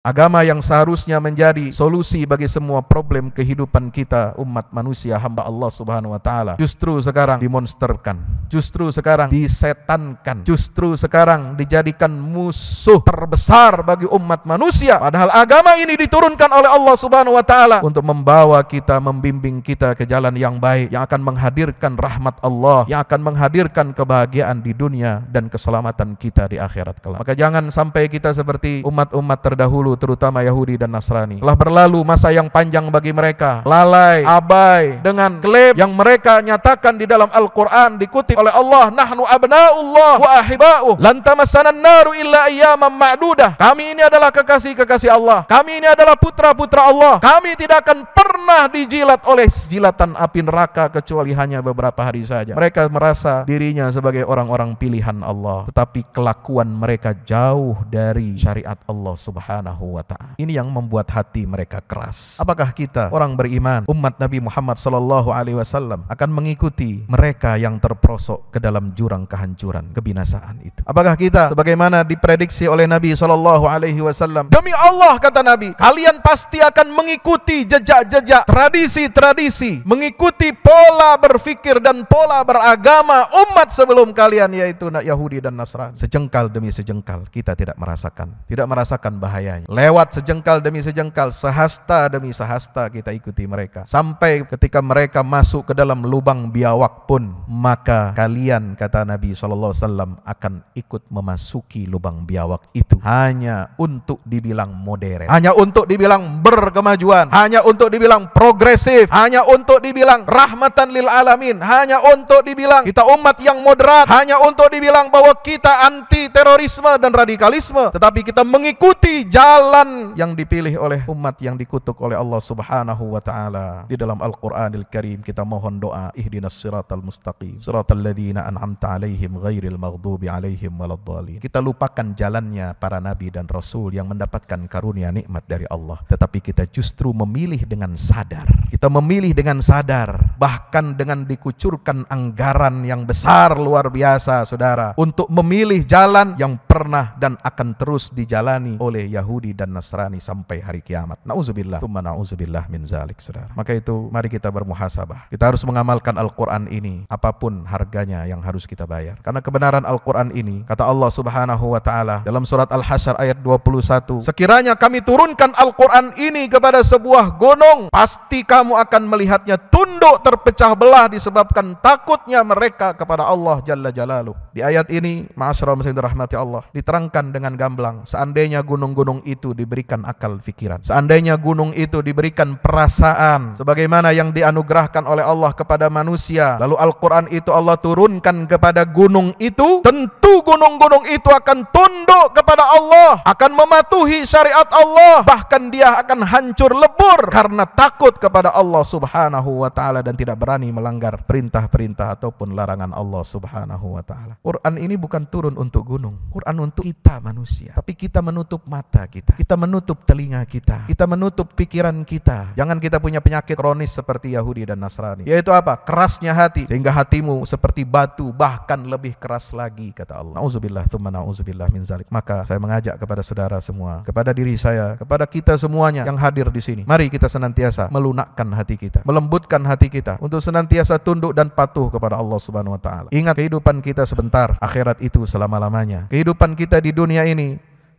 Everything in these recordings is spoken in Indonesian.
Agama yang seharusnya menjadi solusi bagi semua problem kehidupan kita umat manusia hamba Allah Subhanahu wa taala, justru sekarang dimonsterkan, justru sekarang disetankan, justru sekarang dijadikan musuh terbesar bagi umat manusia. Padahal agama ini diturunkan oleh Allah Subhanahu wa taala untuk membawa kita, membimbing kita ke jalan yang baik, yang akan menghadirkan rahmat Allah, yang akan menghadirkan kebahagiaan di dunia dan keselamatan kita di akhirat kelak. Maka jangan sampai kita seperti umat-umat terdahulu, terutama Yahudi dan Nasrani. Telah berlalu masa yang panjang bagi mereka, lalai, abai dengan klaim yang mereka nyatakan di dalam Al-Quran, dikutip oleh Allah, nahnu abna'ullah wa ahiba'uh lan tamassanan naru illa ayyaman ma'dudah. Kami ini adalah kekasih-kekasih Allah, kami ini adalah putra-putra Allah, kami tidak akan pernah dijilat oleh jilatan api neraka kecuali hanya beberapa hari saja. Mereka merasa dirinya sebagai orang-orang pilihan Allah, tetapi kelakuan mereka jauh dari syariat Allah Subhanahu wa ta'ala. Ini yang membuat hati mereka keras. Apakah kita orang beriman, umat Nabi Muhammad sallallahu alaihi wasallam akan mengikuti mereka yang terperosok ke dalam jurang kehancuran, kebinasaan itu? Apakah kita sebagaimana diprediksi oleh Nabi sallallahu alaihi wasallam, demi Allah kata Nabi, kalian pasti akan mengikuti jejak-jejak, tradisi-tradisi, mengikuti pola berfikir dan pola beragama umat sebelum kalian, yaitu Yahudi dan Nasrani. Sejengkal demi sejengkal kita tidak merasakan bahayanya. Lewat sejengkal demi sejengkal, sehasta demi sehasta kita ikuti mereka. Sampai ketika mereka masuk ke dalam lubang biawak pun, maka kalian, kata Nabi SAW, akan ikut memasuki lubang biawak itu. Hanya untuk dibilang modern, hanya untuk dibilang berkemajuan, hanya untuk dibilang progresif, hanya untuk dibilang rahmatan lil alamin, hanya untuk dibilang kita umat yang moderat, hanya untuk dibilang bahwa kita anti terorisme dan radikalisme. Tetapi kita mengikuti jalan yang dipilih oleh umat yang dikutuk oleh Allah Subhanahu wa taala. Di dalam Al-Qur'anil Karim kita mohon doa, ihdinas siratal mustaqim, siratal ladzina an'amta 'alaihim ghairil maghdubi 'alaihim waladdallin. Kita lupakan jalannya para nabi dan rasul yang mendapatkan karunia nikmat dari Allah, tetapi kita justru memilih dengan sadar. Kita memilih dengan sadar, bahkan dengan dikucurkan anggaran yang besar luar biasa, saudara, untuk memilih jalan yang pernah dan akan terus dijalani oleh Yahudi dan Nasrani sampai hari kiamat. Nauzubillah, tsumma nauzubillah min zalik, saudara. Maka itu mari kita bermuhasabah. Kita harus mengamalkan Al-Quran ini, apapun harganya yang harus kita bayar. Karena kebenaran Al-Quran ini, kata Allah Subhanahu wa ta'ala dalam surat Al-Hasyr ayat 21, sekiranya kami turunkan Al-Quran ini kepada sebuah gunung, pasti kamu akan melihatnya tunduk terpecah belah disebabkan takutnya mereka kepada Allah Jalla Jalaluh. Di ayat ini, ma'asyiral muslimin rahmati Allah, diterangkan dengan gamblang, seandainya gunung-gunung itu diberikan akal fikiran, seandainya gunung itu diberikan perasaan sebagaimana yang dianugerahkan oleh Allah kepada manusia, lalu Al-Quran itu Allah turunkan kepada gunung itu, tentu gunung-gunung itu akan tunduk kepada Allah, akan mematuhi syariat Allah, bahkan dia akan hancur lebur karena takut kepada Allah Subhanahu wa ta'ala dan tidak berani melanggar perintah-perintah ataupun larangan Allah Subhanahu wa ta'ala. Quran ini bukan turun untuk gunung, Quran untuk kita manusia. Tapi kita menutup mata kita menutup telinga kita menutup pikiran kita. Jangan kita punya penyakit kronis seperti Yahudi dan Nasrani, yaitu apa? Kerasnya hati, sehingga hatimu seperti batu, bahkan lebih keras lagi, kata Allah. Nauzubillah, tsumma nauzubillah min zalik. Maka saya mengajak kepada saudara semua, kepada diri saya, kepada kita semuanya yang hadir di sini, mari kita senantiasa melunakkan hati kita, melembutkan hati kita untuk senantiasa tunduk dan patuh kepada Allah Subhanahu wa taala. Ingat, kehidupan kita sebentar, akhirat itu selama-lamanya. Kehidupan kita di dunia ini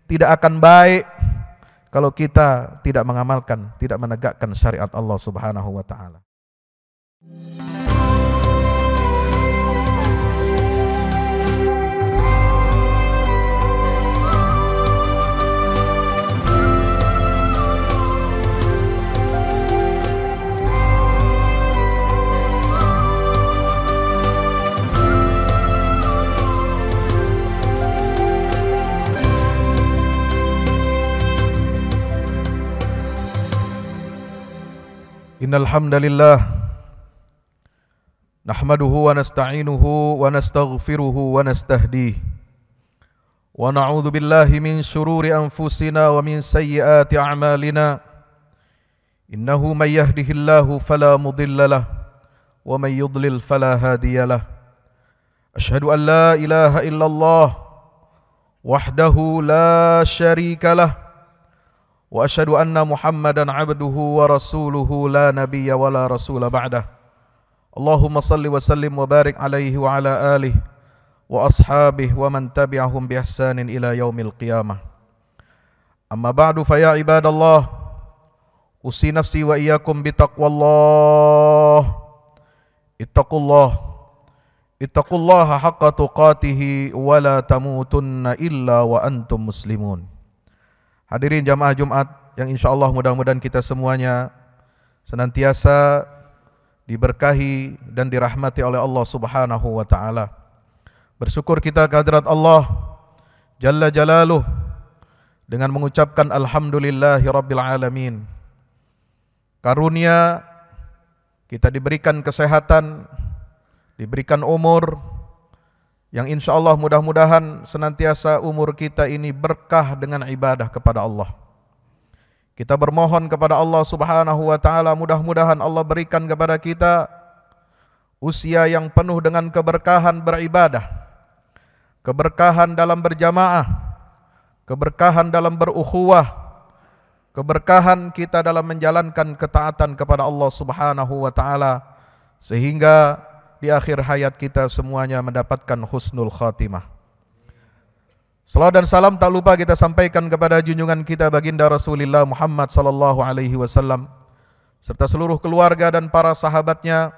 tidak akan baik kalau kita tidak mengamalkan, tidak menegakkan syariat Allah Subhanahu wa taala. Innal hamdalillah nahmaduhu wa nasta'inuhu wa nastaghfiruhu wa nastahdihi wa na'udzu billahi min shururi anfusina wa min sayyiati a'malina. Innahu may yahdihillahu fala mudilla lahu wa may yudlil fala hadiya lahu. Asyhadu an la ilaha illallah wahdahu la syarika lahu وأشهد أن محمدا عبده ورسوله لا نبي ولا رسول بعده اللهم صل وسلم وبارك عليه وعلى آله وأصحابه ومن تبعهم بإحسان إلى يوم القيامة أما بعد فيا عباد الله أوصي نفسي وإياكم بتقوى الله اتقوا الله حق تقاته ولا تموتن إلا وأنتم مسلمون. Hadirin jamaah Jumat yang insya Allah mudah-mudahan kita semuanya senantiasa diberkahi dan dirahmati oleh Allah Subhanahu wa ta'ala. Bersyukur kita kehadirat Allah Jalla Jalaluh dengan mengucapkan Alhamdulillahi Rabbil Alamin. Karunia kita diberikan kesehatan, diberikan umur yang insya Allah mudah-mudahan senantiasa umur kita ini berkah dengan ibadah kepada Allah. Kita bermohon kepada Allah Subhanahu wa ta'ala, mudah-mudahan Allah berikan kepada kita usia yang penuh dengan keberkahan beribadah, keberkahan dalam berjamaah, keberkahan dalam berukhuwah, keberkahan kita dalam menjalankan ketaatan kepada Allah Subhanahu wa ta'ala, sehingga di akhir hayat kita semuanya mendapatkan husnul khatimah. Salawat dan salam tak lupa kita sampaikan kepada junjungan kita baginda Rasulullah Muhammad sallallahu alaihi wasallam serta seluruh keluarga dan para sahabatnya.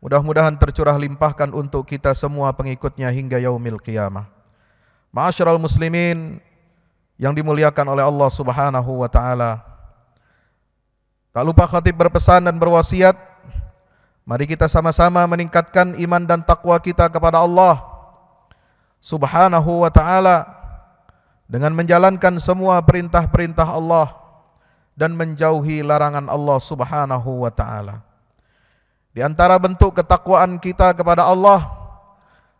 Mudah-mudahan tercurah limpahkan untuk kita semua pengikutnya hingga yaumil qiyamah. Ma'asyiral muslimin yang dimuliakan oleh Allah Subhanahu wa ta'ala, tak lupa khatib berpesan dan berwasiat, mari kita sama-sama meningkatkan iman dan takwa kita kepada Allah Subhanahu wa ta'ala dengan menjalankan semua perintah-perintah Allah dan menjauhi larangan Allah Subhanahu wa ta'ala. Di antara bentuk ketakwaan kita kepada Allah,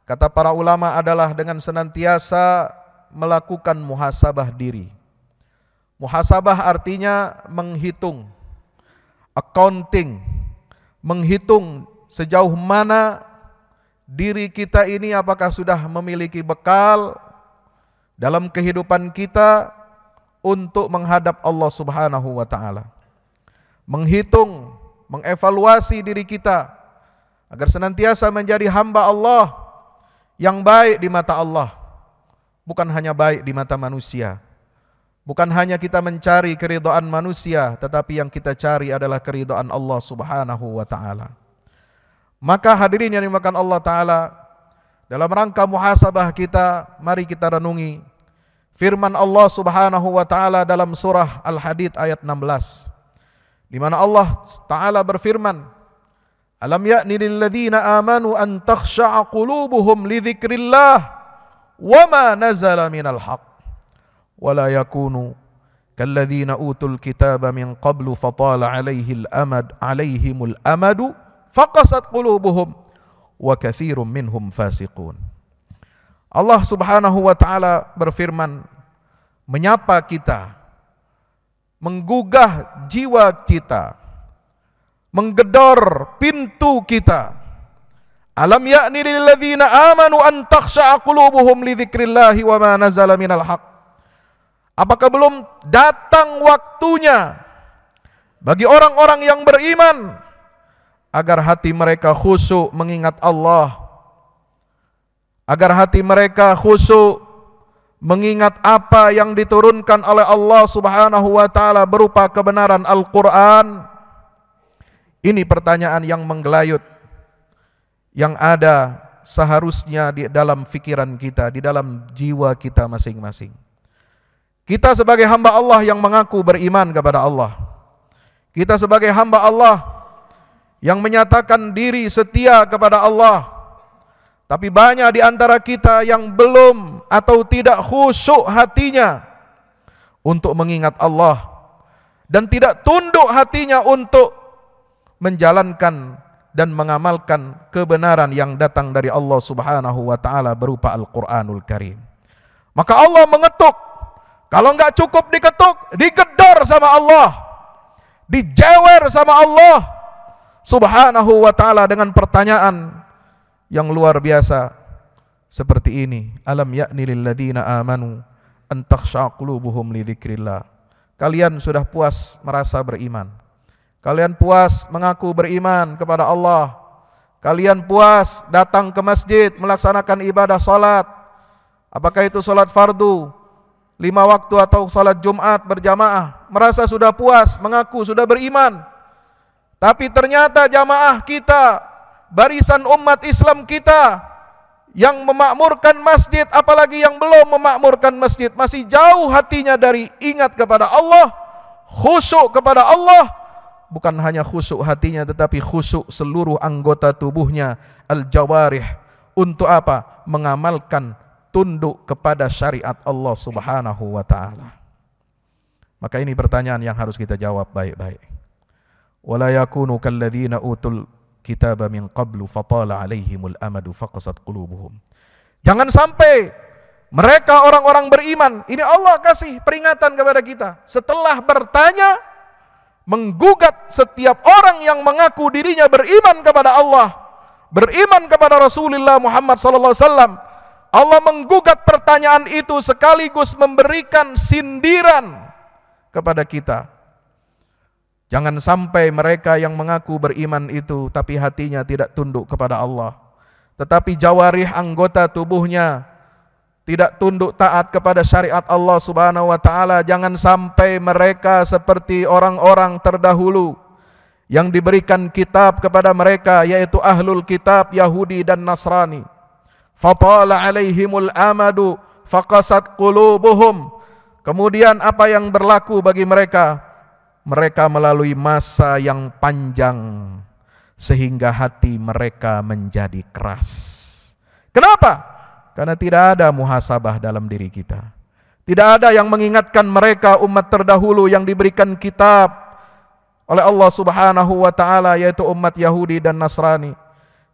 kata para ulama, adalah dengan senantiasa melakukan muhasabah diri. Muhasabah artinya menghitung, accounting, menghitung sejauh mana diri kita ini apakah sudah memiliki bekal dalam kehidupan kita untuk menghadap Allah Subhanahu wa ta'ala. Menghitung, mengevaluasi diri kita agar senantiasa menjadi hamba Allah yang baik di mata Allah, bukan hanya baik di mata manusia. Bukan hanya kita mencari keridhaan manusia, tetapi yang kita cari adalah keridhaan Allah Subhanahu wa ta'ala. Maka hadirin yang dimakan Allah ta'ala, dalam rangka muhasabah kita, mari kita renungi firman Allah Subhanahu wa ta'ala dalam surah Al-Hadid ayat 16, di mana Allah ta'ala berfirman, Alam ya'ni lilladzina amanu an takhsha'a qulubuhum li dzikrillah wa ma nazala minal haqq ولا يكونوا كالذين أوتوا الكتاب من قبل فطال عليهم الأمد فقست قلوبهم وكثير منهم فاسقون. Allah Subhanahu wa ta'ala berfirman, menyapa kita, menggugah jiwa kita, menggedor pintu kita. Alam ya'ni lil ladzina amanu an takhsha'a qulubuhum li dzikrillahi wa ma nazala minal haqq. Apakah belum datang waktunya bagi orang-orang yang beriman agar hati mereka khusyuk mengingat Allah, agar hati mereka khusyuk mengingat apa yang diturunkan oleh Allah Subhanahu wa ta'ala berupa kebenaran Al-Quran? Ini pertanyaan yang menggelayut, yang ada seharusnya di dalam pikiran kita, di dalam jiwa kita masing-masing. Kita sebagai hamba Allah yang mengaku beriman kepada Allah, kita sebagai hamba Allah yang menyatakan diri setia kepada Allah, tapi banyak di antara kita yang belum atau tidak khusyuk hatinya untuk mengingat Allah dan tidak tunduk hatinya untuk menjalankan dan mengamalkan kebenaran yang datang dari Allah Subhanahu wa ta'ala berupa Al-Quranul Karim. Maka Allah mengetuk. Kalau enggak cukup diketuk, digedor sama Allah, dijewer sama Allah Subhanahu wa ta'ala dengan pertanyaan yang luar biasa seperti ini. Alam ya'ni lilladzina amanu an takhsha'a qulubuhum li dzikrillah. kalian sudah puas merasa beriman. Kalian puas mengaku beriman kepada Allah. Kalian puas datang ke masjid melaksanakan ibadah salat. Apakah itu salat fardu 5 waktu atau salat Jumat berjamaah. Merasa sudah puas, mengaku sudah beriman. Tapi ternyata jamaah kita, barisan umat Islam kita yang memakmurkan masjid, apalagi yang belum memakmurkan masjid, masih jauh hatinya dari ingat kepada Allah, khusyuk kepada Allah. Bukan hanya khusyuk hatinya, tetapi khusyuk seluruh anggota tubuhnya, al-jawarih. Untuk apa? Mengamalkan tunduk kepada syariat Allah Subhanahu wa ta'ala. Maka ini pertanyaan yang harus kita jawab baik-baik. Wala yakunu kalladzina utul kitaba min qablu fatala alaihimul amadu faqasat qulubuhum. Jangan sampai mereka orang-orang beriman, ini Allah kasih peringatan kepada kita, setelah bertanya, menggugat setiap orang yang mengaku dirinya beriman kepada Allah, beriman kepada Rasulullah Muhammad sallallahu alaihi wasallam. Allah menggugat pertanyaan itu sekaligus memberikan sindiran kepada kita. Jangan sampai mereka yang mengaku beriman itu tapi hatinya tidak tunduk kepada Allah, tetapi jawarih anggota tubuhnya tidak tunduk taat kepada syariat Allah Subhanahu wa ta'ala. Jangan sampai mereka seperti orang-orang terdahulu yang diberikan kitab kepada mereka, yaitu ahlul kitab Yahudi dan Nasrani. Fatala alaihimul amadu faqasat qulubuhum. Kemudian apa yang berlaku bagi mereka? Mereka melalui masa yang panjang sehingga hati mereka menjadi keras. Kenapa? Karena tidak ada muhasabah dalam diri kita. Tidak ada yang mengingatkan mereka umat terdahulu yang diberikan kitab oleh Allah Subhanahu wa ta'ala, yaitu umat Yahudi dan Nasrani.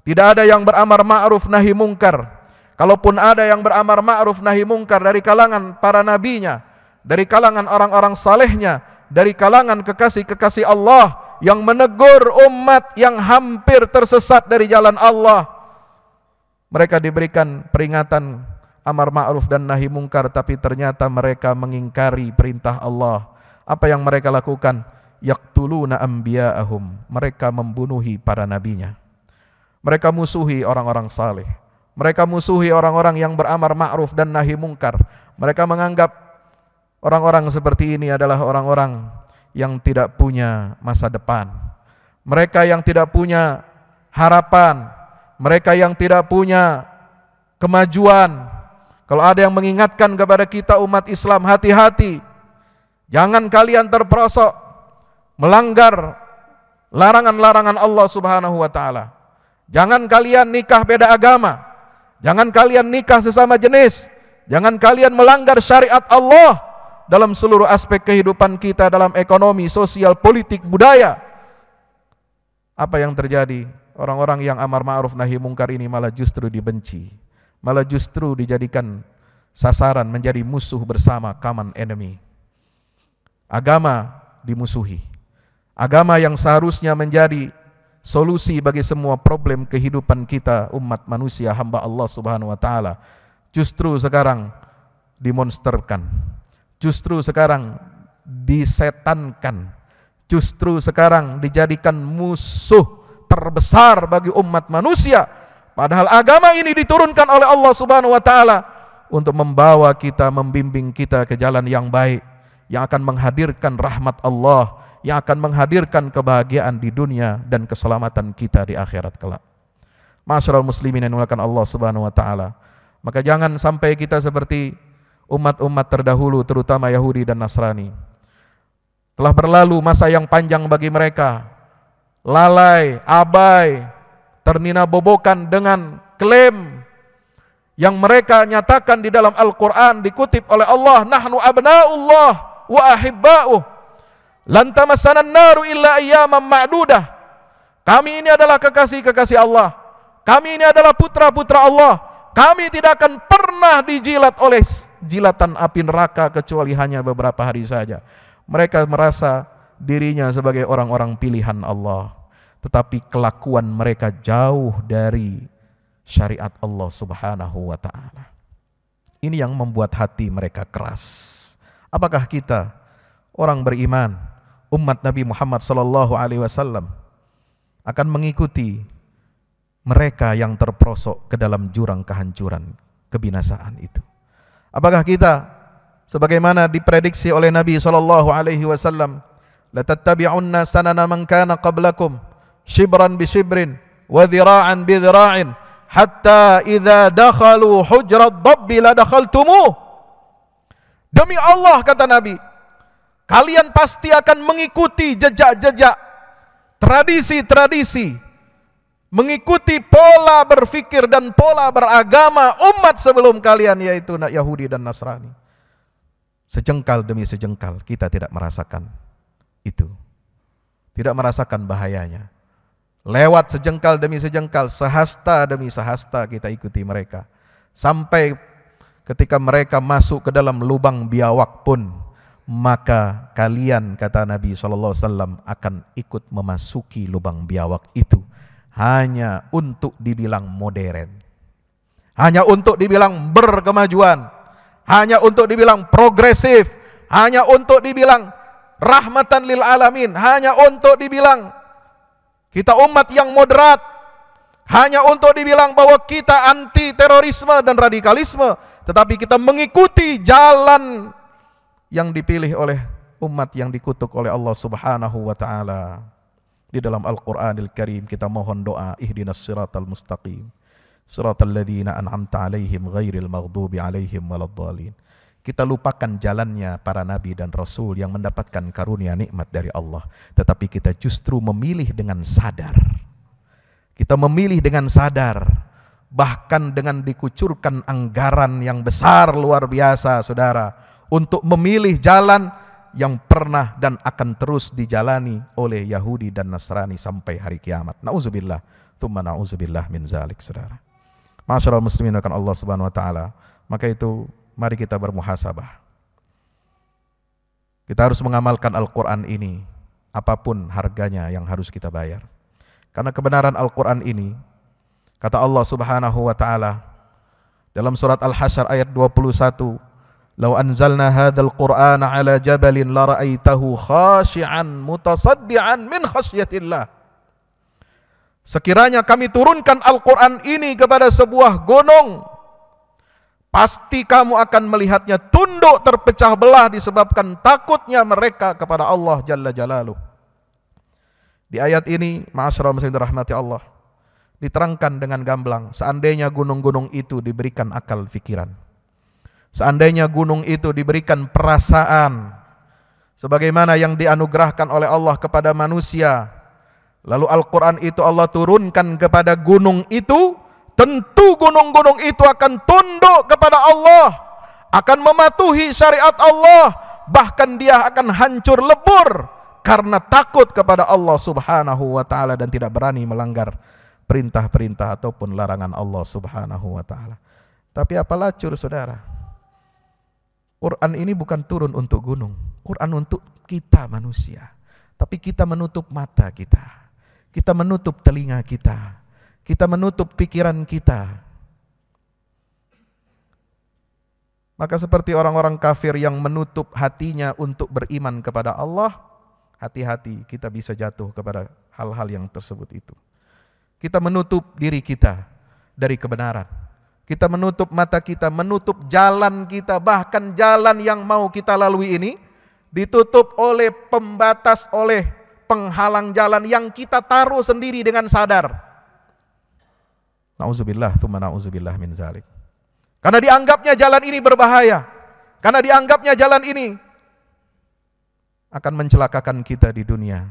Tidak ada yang beramar ma'ruf nahi mungkar. Kalaupun ada yang beramar ma'ruf nahi mungkar dari kalangan para nabinya, dari kalangan orang-orang salehnya, dari kalangan kekasih-kekasih Allah yang menegur umat yang hampir tersesat dari jalan Allah. Mereka diberikan peringatan amar ma'ruf dan nahi mungkar, tapi ternyata mereka mengingkari perintah Allah. Apa yang mereka lakukan? Yaqtuluna anbiya'ahum. Mereka membunuhi para nabinya. Mereka musuhi orang-orang saleh. Mereka musuhi orang-orang yang beramar ma'ruf dan nahi mungkar. Mereka menganggap orang-orang seperti ini adalah orang-orang yang tidak punya masa depan. Mereka yang tidak punya harapan. Mereka yang tidak punya kemajuan. Kalau ada yang mengingatkan kepada kita umat Islam, hati-hati. Jangan kalian terperosok melanggar larangan-larangan Allah Subhanahu wa ta'ala. Jangan kalian nikah beda agama. Jangan kalian nikah sesama jenis. Jangan kalian melanggar syariat Allah dalam seluruh aspek kehidupan kita, dalam ekonomi, sosial, politik, budaya. Apa yang terjadi? Orang-orang yang amar ma'ruf nahi mungkar ini malah justru dibenci, malah justru dijadikan sasaran, menjadi musuh bersama, common enemy. Agama dimusuhi. Agama yang seharusnya menjadi solusi bagi semua problem kehidupan kita umat manusia, hamba Allah Subhanahu wa ta'ala, justru sekarang dimonsterkan. Justru sekarang disetankan. Justru sekarang dijadikan musuh terbesar bagi umat manusia. Padahal agama ini diturunkan oleh Allah Subhanahu wa ta'ala untuk membawa kita, membimbing kita ke jalan yang baik, yang akan menghadirkan rahmat Allah, yang akan menghadirkan kebahagiaan di dunia dan keselamatan kita di akhirat kelak. Ma'asyiral muslimin yang dimuliakan Allah Subhanahu wa ta'ala. Maka jangan sampai kita seperti umat-umat terdahulu, terutama Yahudi dan Nasrani. Telah berlalu masa yang panjang bagi mereka, lalai, abai, ternina bobokan dengan klaim yang mereka nyatakan di dalam Al-Quran, dikutip oleh Allah, nahnu abna'ullah wa ahibba'uh, lan tamassanan naru illa ayyaman ma'dudah. Kami ini adalah kekasih-kekasih Allah, kami ini adalah putra-putra Allah, kami tidak akan pernah dijilat oleh jilatan api neraka kecuali hanya beberapa hari saja. Mereka merasa dirinya sebagai orang-orang pilihan Allah, tetapi kelakuan mereka jauh dari syariat Allah Subhanahu wa ta'ala. Ini yang membuat hati mereka keras. Apakah kita, orang beriman, umat Nabi Muhammad sallallahu alaihi wasallam akan mengikuti mereka yang terperosok ke dalam jurang kehancuran, kebinasaan itu. Apakah kita sebagaimana diprediksi oleh Nabi sallallahu alaihi wasallam, la tattabi'unna sanana man kana qablakum shibran bi shibrin wa dhira'an bi dhira'in hatta idza dakhalu hujrat dabbi la dakhaltumuh. Demi Allah, kata Nabi, kalian pasti akan mengikuti jejak-jejak, tradisi-tradisi, mengikuti pola berfikir dan pola beragama umat sebelum kalian, yaitu Yahudi dan Nasrani. Sejengkal demi sejengkal kita tidak merasakan itu, tidak merasakan bahayanya. Lewat sejengkal demi sejengkal, sehasta demi sehasta kita ikuti mereka, sampai ketika mereka masuk ke dalam lubang biawak pun, maka kalian, kata Nabi SAW, akan ikut memasuki lubang biawak itu, hanya untuk dibilang modern, hanya untuk dibilang berkemajuan, hanya untuk dibilang progresif, hanya untuk dibilang rahmatan lil alamin, hanya untuk dibilang kita umat yang moderat, hanya untuk dibilang bahwa kita anti terorisme dan radikalisme, tetapi kita mengikuti jalan yang dipilih oleh umat yang dikutuk oleh Allah Subhanahu wa ta'ala. Di dalam Al-Quranil Karim kita mohon doa, ihdinas siratal mustaqim, siratal ladzina an'amta alaihim ghairil maghdubi alaihim waladdallin. Kita lupakan jalannya para nabi dan rasul yang mendapatkan karunia nikmat dari Allah, tetapi kita justru memilih dengan sadar. Kita memilih dengan sadar, bahkan dengan dikucurkan anggaran yang besar luar biasa, saudara, untuk memilih jalan yang pernah dan akan terus dijalani oleh Yahudi dan Nasrani sampai hari kiamat. Na'udzubillah, thumma na'udzubillah min zalik, saudara. Ma'asyiral muslimin akan Allah Subhanahu wa ta'ala. Maka itu mari kita bermuhasabah. Kita harus mengamalkan Al-Quran ini, apapun harganya yang harus kita bayar. Karena kebenaran Al-Quran ini, kata Allah Subhanahu wa ta'ala dalam surat Al-Hasyr ayat 21, "Lau anzalna hadzal Qur'ana 'ala jabalin la ra'aitahu khashi'an mutasaddian min khasyatillah." Sekiranya kami turunkan Al-Quran ini kepada sebuah gunung, pasti kamu akan melihatnya tunduk terpecah belah disebabkan takutnya mereka kepada Allah Jalla Jalaluh. Di ayat ini, ma'asyiral muslimin rahmati Allah, diterangkan dengan gamblang, seandainya gunung-gunung itu diberikan akal pikiran, seandainya gunung itu diberikan perasaan sebagaimana yang dianugerahkan oleh Allah kepada manusia, lalu Al-Quran itu Allah turunkan kepada gunung itu, tentu gunung-gunung itu akan tunduk kepada Allah, akan mematuhi syariat Allah, bahkan dia akan hancur lebur karena takut kepada Allah Subhanahu wa ta'ala dan tidak berani melanggar perintah-perintah ataupun larangan Allah Subhanahu wa ta'ala. Tapi apa lacur, saudara? Quran ini bukan turun untuk gunung, Quran untuk kita manusia. Tapi kita menutup mata kita menutup telinga kita menutup pikiran kita. Maka seperti orang-orang kafir yang menutup hatinya untuk beriman kepada Allah, hati-hati kita bisa jatuh kepada hal-hal yang tersebut itu. Kita menutup diri kita dari kebenaran. Kita menutup mata kita, menutup jalan kita, bahkan jalan yang mau kita lalui ini ditutup oleh pembatas, oleh penghalang jalan yang kita taruh sendiri dengan sadar. Na'udzubillah, tsumma na'udzubillah min zalik. Karena dianggapnya jalan ini berbahaya, karena dianggapnya jalan ini akan mencelakakan kita di dunia,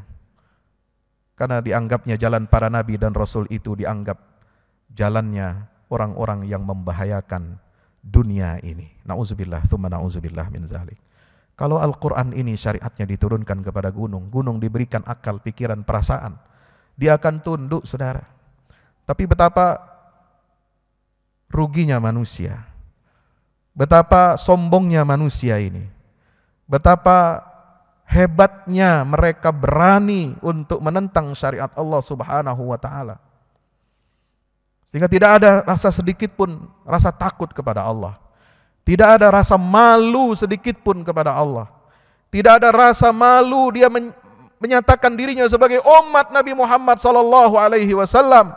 karena dianggapnya jalan para nabi dan rasul itu dianggap jalannya orang-orang yang membahayakan dunia ini. Na'udzubillah, tsumma na'udzubillah min zalik. Kalau Al-Quran ini syariatnya diturunkan kepada gunung, gunung diberikan akal, pikiran, perasaan, dia akan tunduk, saudara. Tapi betapa ruginya manusia, betapa sombongnya manusia ini, betapa hebatnya mereka berani untuk menentang syariat Allah Subhanahu wa ta'ala, sehingga tidak ada rasa sedikit pun rasa takut kepada Allah, tidak ada rasa malu sedikit pun kepada Allah, Tidak ada rasa malu dia menyatakan dirinya sebagai umat Nabi Muhammad sallallahu alaihi wasallam.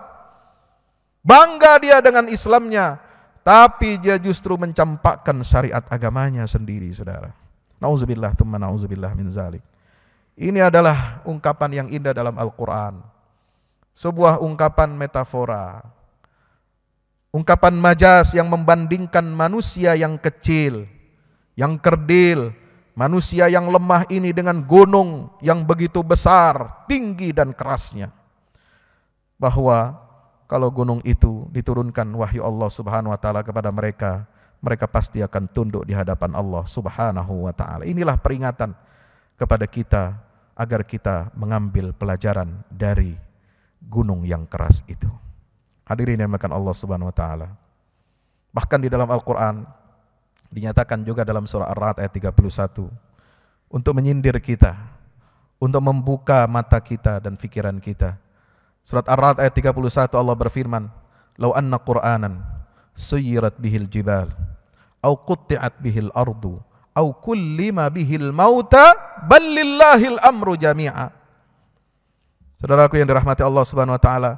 Bangga dia dengan Islamnya, tapi dia justru mencampakkan syariat agamanya sendiri, saudara. Nauzubillah tsumma nauzubillah min zalik. Ini adalah ungkapan yang indah dalam Al-Quran. Sebuah ungkapan metafora. Ungkapan majas yang membandingkan manusia yang kecil, yang kerdil, manusia yang lemah ini dengan gunung yang begitu besar, tinggi dan kerasnya. Bahwa kalau gunung itu diturunkan wahyu Allah Subhanahu wa taala kepada mereka, mereka pasti akan tunduk di hadapan Allah Subhanahu wa taala. Inilah peringatan kepada kita agar kita mengambil pelajaran dari gunung yang keras itu. Hadirin yang dimuliakan Allah Subhanahu wa taala. Bahkan di dalam Al-Qur'an dinyatakan juga dalam surah Ar-Ra'd ayat 31 untuk menyindir kita, untuk membuka mata kita dan pikiran kita. Surat Ar-Ra'd ayat 31 Allah berfirman, "Lau anna Qur'anan suyirat bihil jibal au qutti'at bihil ardu au kullima bihil mauta bal lillahil amru jami'a." Saudaraku yang dirahmati Allah Subhanahu wa taala,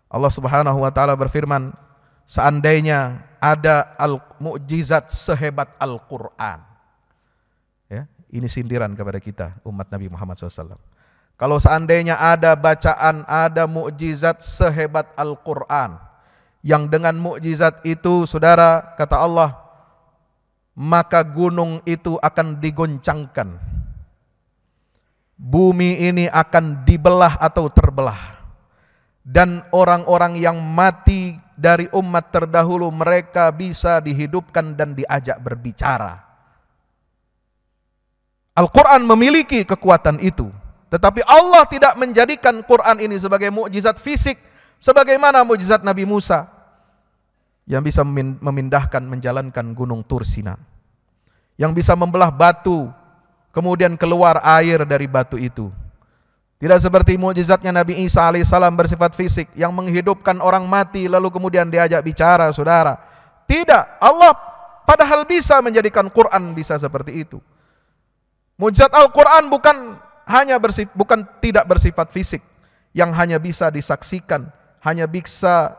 Allah Subhanahu wa taala berfirman, seandainya ada mukjizat sehebat Al-Qur'an. Ya, ini sindiran kepada kita umat Nabi Muhammad SAW. Kalau seandainya ada bacaan, ada mukjizat sehebat Al-Qur'an, yang dengan mukjizat itu, saudara, kata Allah, maka gunung itu akan digoncangkan. Bumi ini akan dibelah atau terbelah. Dan orang-orang yang mati dari umat terdahulu, mereka bisa dihidupkan dan diajak berbicara. Al-Quran memiliki kekuatan itu. Tetapi Allah tidak menjadikan Quran ini sebagai mukjizat fisik, sebagaimana mukjizat Nabi Musa yang bisa memindahkan, menjalankan gunung Tur Sina, yang bisa membelah batu, kemudian keluar air dari batu itu. Tidak seperti mukjizatnya Nabi Isa alaihissalam bersifat fisik, yang menghidupkan orang mati lalu kemudian diajak bicara, saudara. Tidak, Allah padahal bisa menjadikan Quran bisa seperti itu. Mukjizat Al-Quran bukan tidak bersifat fisik, yang hanya bisa disaksikan, hanya bisa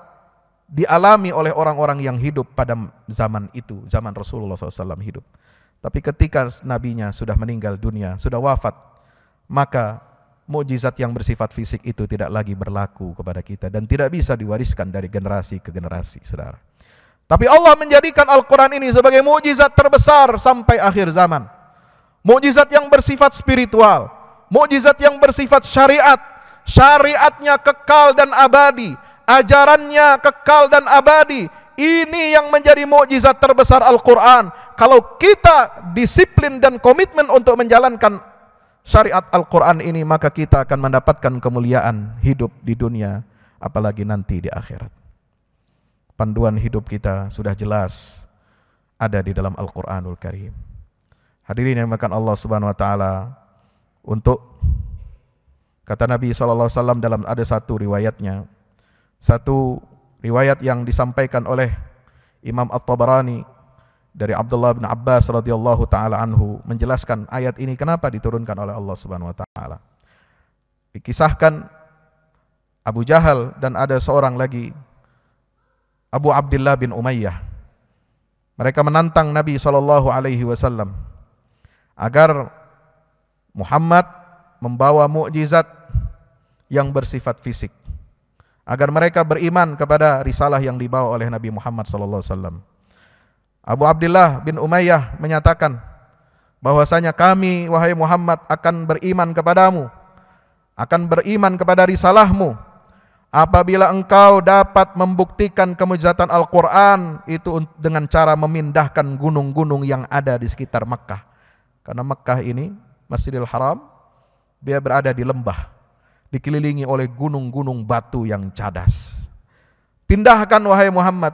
dialami oleh orang-orang yang hidup pada zaman itu, zaman Rasulullah SAW hidup. Tapi ketika nabinya sudah meninggal dunia, sudah wafat, maka mukjizat yang bersifat fisik itu tidak lagi berlaku kepada kita dan tidak bisa diwariskan dari generasi ke generasi, saudara. Tapi Allah menjadikan Al-Quran ini sebagai mukjizat terbesar sampai akhir zaman. Mukjizat yang bersifat spiritual, mukjizat yang bersifat syariat. Syariatnya kekal dan abadi, ajarannya kekal dan abadi. Ini yang menjadi mukjizat terbesar Al-Quran. Kalau kita disiplin dan komitmen untuk menjalankan syariat Al-Quran ini, maka kita akan mendapatkan kemuliaan hidup di dunia, apalagi nanti di akhirat. Panduan hidup kita sudah jelas ada di dalam Al-Quranul Karim. Hadirin yang dimuliakan Allah Subhanahu wa taala, untuk kata Nabi SAW dalam ada satu riwayatnya, satu riwayat yang disampaikan oleh Imam At-Tabarani dari Abdullah bin Abbas radhiyallahu taala anhu, menjelaskan ayat ini kenapa diturunkan oleh Allah Subhanahu wa taala. Dikisahkan Abu Jahal dan ada seorang lagi, Abu Abdullah bin Umayyah. Mereka menantang Nabi SAW agar Muhammad membawa mukjizat yang bersifat fisik, agar mereka beriman kepada risalah yang dibawa oleh Nabi Muhammad SAW. Abu Abdullah bin Umayyah menyatakan bahwasanya kami, wahai Muhammad, akan beriman kepadamu, akan beriman kepada risalahmu apabila engkau dapat membuktikan kemujizatan Al-Quran itu dengan cara memindahkan gunung-gunung yang ada di sekitar Makkah. Karena Makkah ini, Masjidil Haram, dia berada di lembah, dikelilingi oleh gunung-gunung batu yang cadas. Pindahkan wahai Muhammad,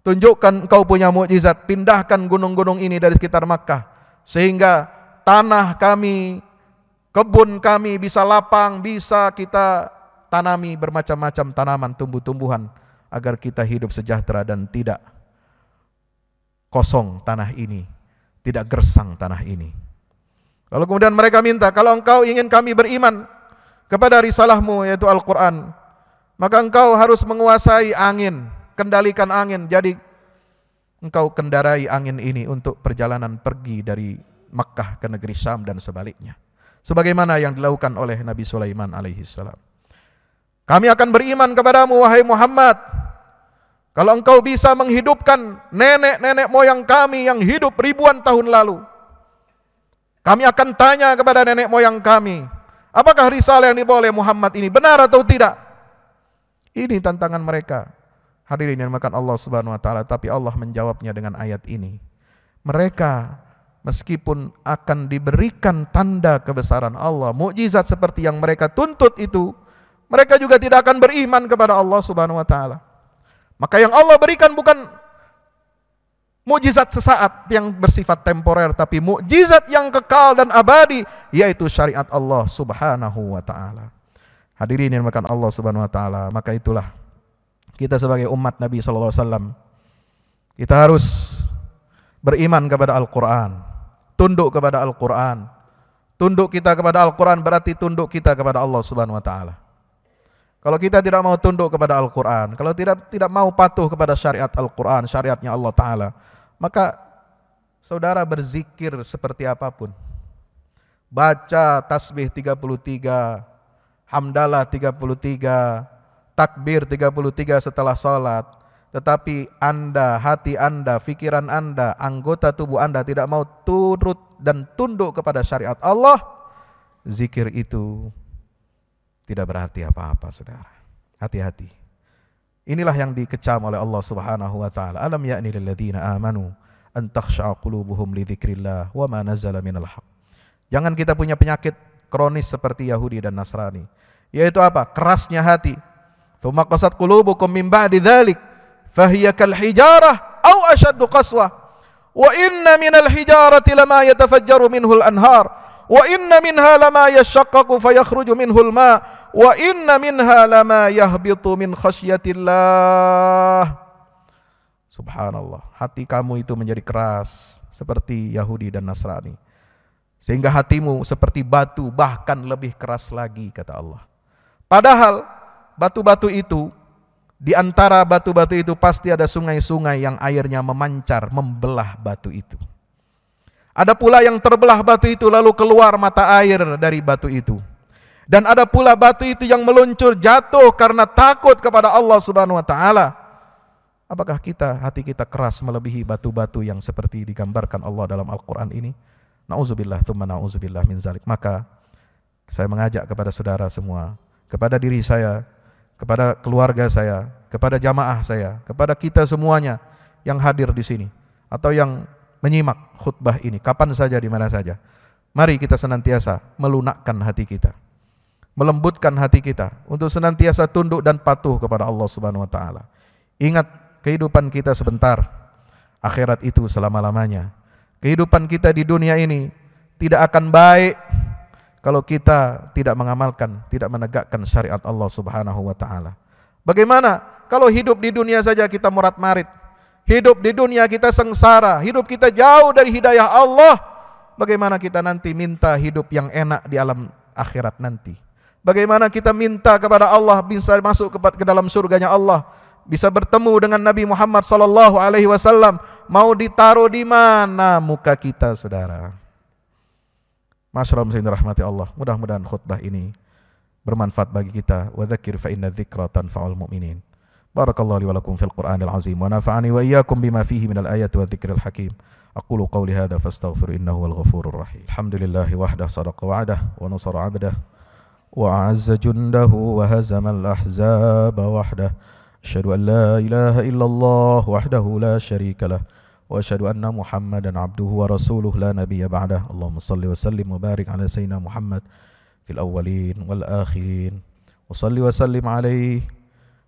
tunjukkan engkau punya mukjizat, pindahkan gunung-gunung ini dari sekitar Makkah, sehingga tanah kami, kebun kami bisa lapang, bisa kita tanami bermacam-macam tanaman, tumbuh-tumbuhan, agar kita hidup sejahtera dan tidak kosong tanah ini, tidak gersang tanah ini. Lalu kemudian mereka minta, kalau engkau ingin kami beriman kepada risalahmu yaitu Al-Quran, maka engkau harus menguasai angin, kendalikan angin. Jadi engkau kendarai angin ini untuk perjalanan pergi dari Makkah ke negeri Syam dan sebaliknya. Sebagaimana yang dilakukan oleh Nabi Sulaiman alaihissalam. Kami akan beriman kepadamu wahai Muhammad, kalau engkau bisa menghidupkan nenek-nenek moyang kami yang hidup ribuan tahun lalu. Kami akan tanya kepada nenek moyang kami, apakah risalah yang dibawa oleh Muhammad ini benar atau tidak? Ini tantangan mereka. Hadirin yang dimuliakan Allah Subhanahu wa taala, tapi Allah menjawabnya dengan ayat ini. Mereka meskipun akan diberikan tanda kebesaran Allah, mukjizat seperti yang mereka tuntut itu, mereka juga tidak akan beriman kepada Allah Subhanahu wa taala. Maka yang Allah berikan bukan mukjizat sesaat yang bersifat temporer, tapi mukjizat yang kekal dan abadi, yaitu syariat Allah Subhanahu wa taala. Hadirin yang dimuliakan Allah Subhanahu wa taala, maka itulah kita sebagai umat Nabi sallallahu alaihi wasallam, kita harus beriman kepada Al-Qur'an, tunduk kepada Al-Qur'an. Tunduk kita kepada Al-Qur'an berarti tunduk kita kepada Allah Subhanahu wa taala. Kalau kita tidak mau tunduk kepada Al-Quran, kalau tidak mau patuh kepada syariat Al-Quran, syariatnya Allah Ta'ala, maka saudara berzikir seperti apapun. Baca tasbih 33, hamdalah 33, takbir 33 setelah sholat, tetapi Anda, hati Anda, pikiran Anda, anggota tubuh Anda tidak mau turut dan tunduk kepada syariat Allah, zikir itu tidak berarti apa-apa, saudara. Hati-hati. Inilah yang dikecam oleh Allah Subhanahu wa taala. Alam ya'ni lil ladzina amanu an takhsha'a qulubuhum li dzikrillah wa ma nazala minal haqq. Jangan kita punya penyakit kronis seperti Yahudi dan Nasrani. Yaitu apa? Kerasnya hati. Tsumma qasat qulubukum min ba'di dzalik fahiya kal hijarah aw ashaddu qaswah. Wa inna minal hijarati lama yatafajjaru minhul anhar. Wa inna minha lama yashaqqaqu fayakhruju minhul ma wa inna minha lama yahbitu min khasyatillah. Subhanallah, hati kamu itu menjadi keras seperti Yahudi dan Nasrani, sehingga hatimu seperti batu, bahkan lebih keras lagi, kata Allah. Padahal batu-batu itu, di antara batu-batu itu pasti ada sungai-sungai yang airnya memancar membelah batu itu. Ada pula yang terbelah batu itu lalu keluar mata air dari batu itu. Dan ada pula batu itu yang meluncur jatuh karena takut kepada Allah Subhanahu wa taala. Apakah hati kita keras melebihi batu-batu yang seperti digambarkan Allah dalam Al-Qur'an ini? Nauzubillah tsumma nauzubillah min zalik. Maka saya mengajak kepada saudara semua, kepada diri saya, kepada keluarga saya, kepada jamaah saya, kepada kita semuanya yang hadir di sini atau yang menyimak khutbah ini kapan saja, di mana saja. Mari kita senantiasa melunakkan hati kita, melembutkan hati kita untuk senantiasa tunduk dan patuh kepada Allah Subhanahu wa taala. Ingat, kehidupan kita sebentar, akhirat itu selama-lamanya. Kehidupan kita di dunia ini tidak akan baik kalau kita tidak mengamalkan, tidak menegakkan syariat Allah Subhanahu wa taala. Bagaimana kalau hidup di dunia saja kita murat-marit? Hidup di dunia kita sengsara, hidup kita jauh dari hidayah Allah. Bagaimana kita nanti minta hidup yang enak di alam akhirat nanti? Bagaimana kita minta kepada Allah bisa masuk ke dalam surganya Allah, bisa bertemu dengan Nabi Muhammad sallallahu alaihi wasallam? Mau ditaruh di mana muka kita, saudara? Masyaallah muslimin rahmati Allah. Mudah-mudahan khutbah ini bermanfaat bagi kita. Wa dzakir fa inna dzikra tanfa'ul mu'minin. Barakallahu li wa lakum fil Qur'anil azim wa nafa'ani wa iyyakum bima fihi minal ayati wa dzikril hakim. Aqulu qawli hadza fastaghfiru innahu wal ghafurur rahim. Alhamdulillahi wahdah sadaqa wa'dah wa nasara 'abdah wa 'azza jundahu wa hazama al ahzaba wahdah. Asyhadu an la ilaha illallah wahdahu la syarika lah wa asyhadu anna Muhammadan 'abduhu wa rasuluhu la nabiyya ba'dah. Allahumma shalli wa sallim wa barik ala sayyidina Muhammad fil awwalin wal akhirin wa shalli wa sallim alaihi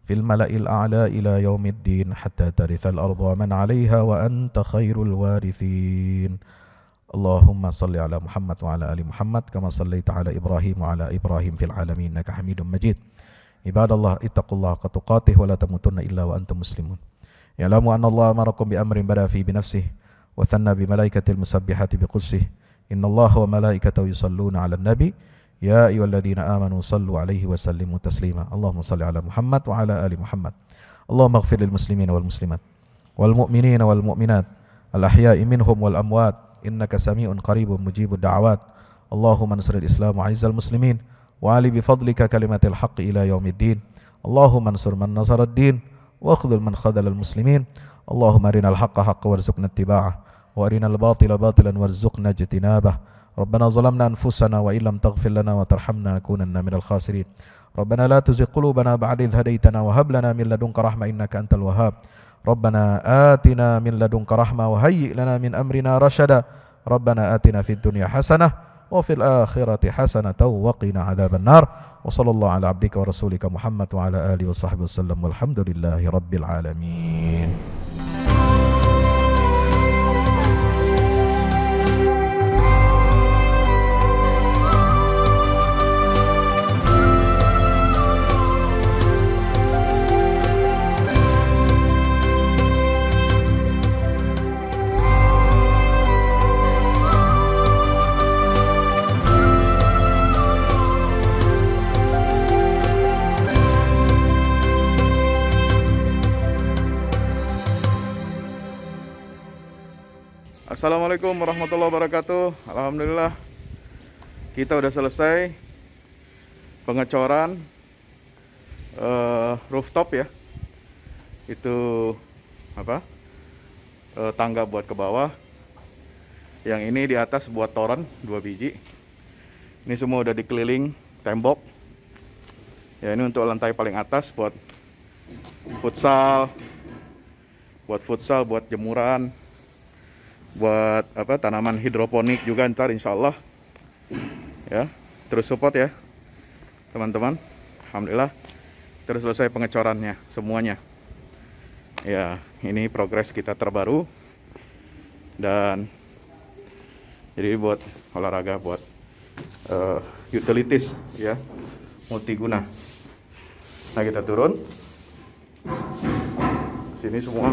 fil mala'il a'la ila yaumiddin hatta tarithal arda man 'alaiha wa anta khairul warithin. Allahumma salli ala Muhammad wa ala ali Muhammad kama sallaita ala Ibrahim wa ala Ibrahim fil alamin innaka Hamidum Majid. Ibadallah ittaqullaha haqqa tuqatih wa la tamutunna illa wa antum muslimun. Ya'lamu anna Allah amarakum bi amrin bada fi bi nafsihi wa thanna bi malaikatil musabbihati bi qudsih. Innallaha wa malaikatahu yusalluna 'alan nabi ya ayyuhalladzina amanu sallu 'alaihi wa sallimu taslima. Allahumma shalli 'ala Muhammad wa 'ala ali Muhammad. Allahumma ighfir lil muslimina wal muslimat wal mu'minina wal mu'minat al ahya'i minhum wal amwat innaka sami'un qaribun mujibud da'awat. Allahumma ansur al-islam wa 'izzal muslimin wa ali bi fadlika kalimatil haqqi ila yaumiddin. Allahumma ansur man nasara ad-din wa akhdhul man khadhala al-muslimin. Allahumma arinal haqqa haqqan warzuqna ittiba'ah wa arinal batila batilan warzuqna ijtinabah. Rabbana zalamna anfusana wa illam taghfir lana wa tarhamna nakunanna minal khasirin. Rabbana la tuzigh qulubana ba'da idh hadaytana wa hab lana min ladunka rahmah innaka antal wahhab. Rabbana atina min ladunka rahmah wa hayyi' lana min amrina rashada. Rabbana atina fid dunya hasanah wa fil akhirati hasanatan wa qina adzaban nar. Wa sallallahu ala abdika wa rasulika Muhammad wa ala alihi wa sahbihi wasallam walhamdulillahi rabbil alamin. Assalamualaikum warahmatullahi wabarakatuh. Alhamdulillah kita udah selesai pengecoran rooftop ya. Itu apa? Tangga buat ke bawah. Yang ini di atas buat toren 2 biji. Ini semua udah dikeliling tembok. Ya, ini untuk lantai paling atas buat futsal, buat jemuran, buat apa, tanaman hidroponik juga ntar insya Allah ya. Terus support ya teman-teman. Alhamdulillah terus selesai pengecorannya semuanya ya. Ini progres kita terbaru dan jadi buat olahraga, buat utilities ya, multiguna. Nah kita turun sini semua.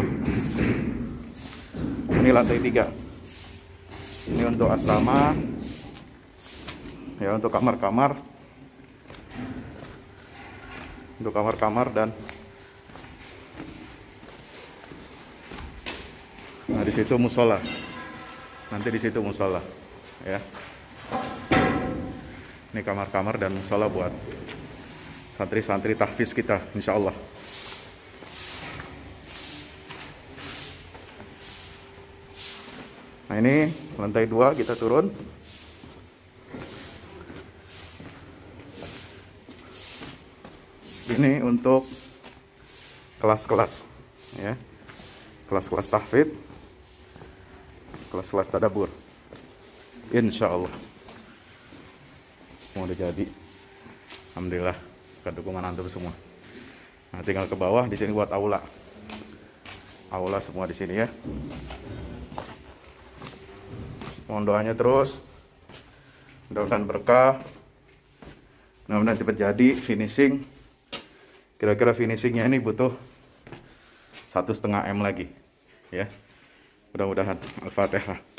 Ini lantai 3. Ini untuk asrama ya, untuk kamar-kamar, dan nah di situ musola. Nanti di situ musola ya. Ini kamar-kamar dan musola buat santri-santri tahfiz kita insya Allah. Nah ini lantai 2 kita turun. Ini untuk kelas-kelas ya, kelas-kelas tahfidz, kelas-kelas tadabbur. Insya Allah mau udah jadi. Alhamdulillah berkat dukungan antum semua. Nah tinggal ke bawah, di sini buat aula semua di sini ya. Mohon doanya terus, mudah-mudahan berkah, mudah-mudahan cepat jadi finishing. Kira-kira finishingnya ini butuh 1,5 M lagi ya, mudah-mudahan. Al-Fatihah.